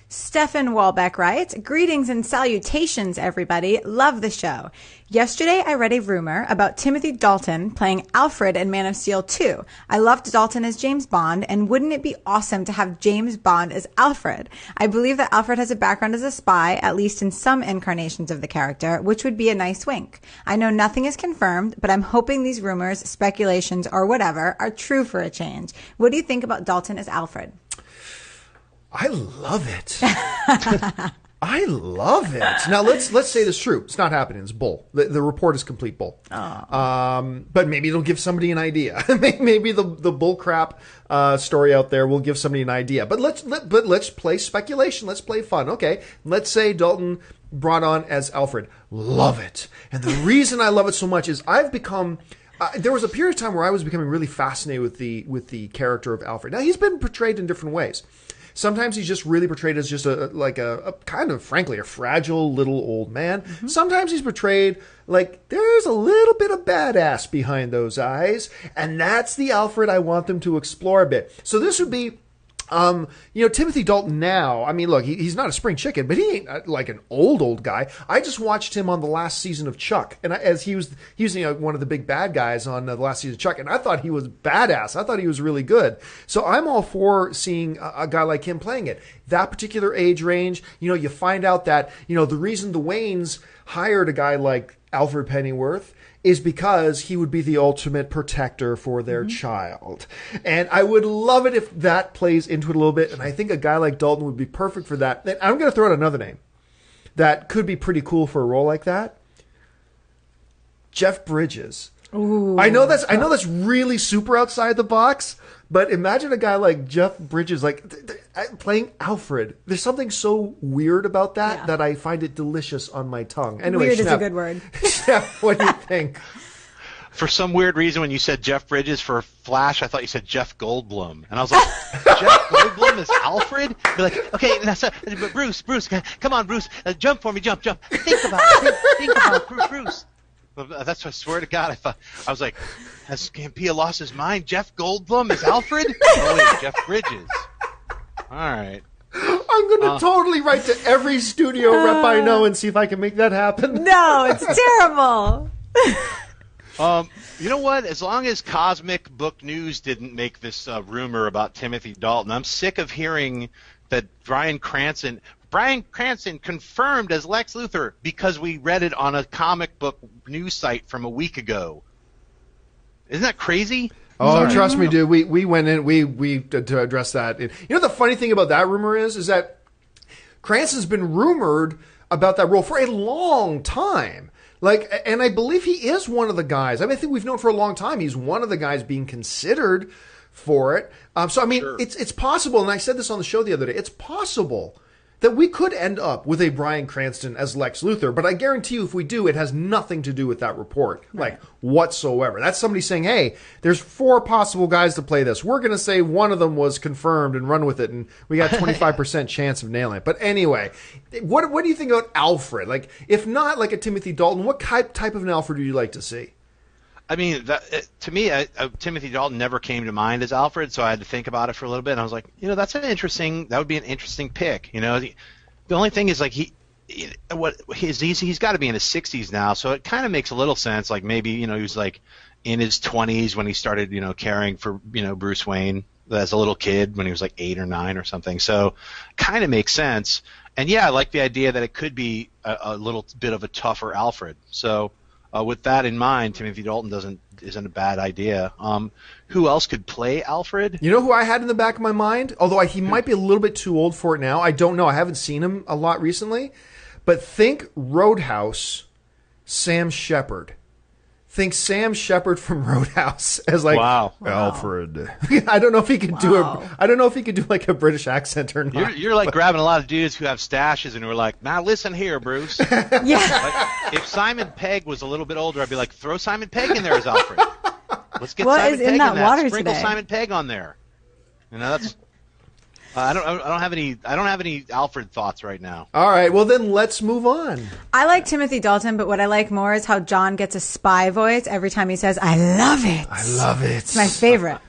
Stefan Walbeck writes, greetings and salutations, everybody. Love the show. Yesterday, I read a rumor about Timothy Dalton playing Alfred in Man of Steel 2. I loved Dalton as James Bond, and wouldn't it be awesome to have James Bond as Alfred? I believe that Alfred has a background as a spy, at least in some incarnations of the character, which would be a nice wink. I know nothing is confirmed, but I'm hoping these rumors, speculations, or whatever are true for a change. What do you think about Dalton as Alfred? I love it. I love it. Now let's say this is true. It's not happening. It's bull. The report is complete bull. But maybe it'll give somebody an idea. Maybe the bull crap story out there will give somebody an idea. But let's play speculation. Let's play fun. Okay. Let's say Dalton brought on as Alfred. Love it. And the reason I love it so much is I've become. There was a period of time where I was becoming really fascinated with the character of Alfred. Now he's been portrayed in different ways. Sometimes he's just really portrayed as just a kind of, frankly, a fragile little old man. Mm-hmm. Sometimes he's portrayed like there's a little bit of badass behind those eyes. And that's the Alfred I want them to explore a bit. So this would be, Timothy Dalton now, I mean, look, he's not a spring chicken, but he ain't like an old guy. I just watched him on the last season of Chuck, and as he was one of the big bad guys on the last season of Chuck, and I thought he was badass. I thought he was really good. So I'm all for seeing a guy like him playing it. That particular age range, you find out that, the reason the Waynes hired a guy like Alfred Pennyworth is because he would be the ultimate protector for their child. And I would love it if that plays into it a little bit. And I think a guy like Dalton would be perfect for that. And I'm going to throw out another name that could be pretty cool for a role like that. Jeff Bridges. Ooh. I know that's really super outside the box, but imagine a guy like Jeff Bridges playing Alfred. There's something so weird about that that I find it delicious on my tongue. Anyway, weird is a good word. Steph, what do you think? For some weird reason, when you said Jeff Bridges for Flash, I thought you said Jeff Goldblum, and I was like, Jeff Goldblum is Alfred? You're like, okay, but Bruce, come on, Bruce, jump for me, jump. Think about it, think about it, Bruce. That's what I swear to God. I was like, has Campia lost his mind? Jeff Goldblum is Alfred? Oh wait, Jeff Bridges. All right. I'm going to totally write to every studio rep I know and see if I can make that happen. No, it's terrible. You know what? As long as Cosmic Book News didn't make this rumor about Timothy Dalton, I'm sick of hearing that Bryan Cranston confirmed as Lex Luthor because we read it on a comic book news site from a week ago. Isn't that crazy? Oh, sorry. Trust me, dude. We went in. We to address that. The funny thing about that rumor is that Cranston's been rumored about that role for a long time. And I believe he is one of the guys. I think we've known for a long time he's one of the guys being considered for it. Sure. It's possible, and I said this on the show the other day. It's possible that we could end up with a Bryan Cranston as Lex Luthor, but I guarantee you if we do, it has nothing to do with that report, whatsoever. That's somebody saying, hey, there's 4 possible guys to play this. We're going to say one of them was confirmed and run with it, and we got 25% chance of nailing it. But anyway, what do you think about Alfred? If not like a Timothy Dalton, what type of an Alfred would you like to see? I mean, to me, Timothy Dalton never came to mind as Alfred, so I had to think about it for a little bit. And I was like, that would be an interesting pick. The only thing is he's got to be in his 60s now, so it kind of makes a little sense. Like maybe he was like in his 20s when he started caring for Bruce Wayne as a little kid when he was like 8 or 9 or something. So kind of makes sense. And yeah, I like the idea that it could be a little bit of a tougher Alfred. So. With that in mind, Timothy Dalton isn't a bad idea. Who else could play Alfred? You know who I had in the back of my mind? Although he might be a little bit too old for it now. I don't know. I haven't seen him a lot recently. But think Roadhouse, Sam Shepard. Think Sam Shepard from Roadhouse as Alfred. I don't know if he could do like a British accent or not. You're like grabbing a lot of dudes who have stashes and we're like, now listen here, Bruce. Yeah. If Simon Pegg was a little bit older, I'd be like, throw Simon Pegg in there as Alfred. Let's get Simon Pegg in that. Sprinkle today? Simon Pegg on there. That's. I don't have any Alfred thoughts right now. All right, well then let's move on. I like Timothy Dalton, but what I like more is how John gets a spy voice every time he says, "I love it." I love it. It's my favorite.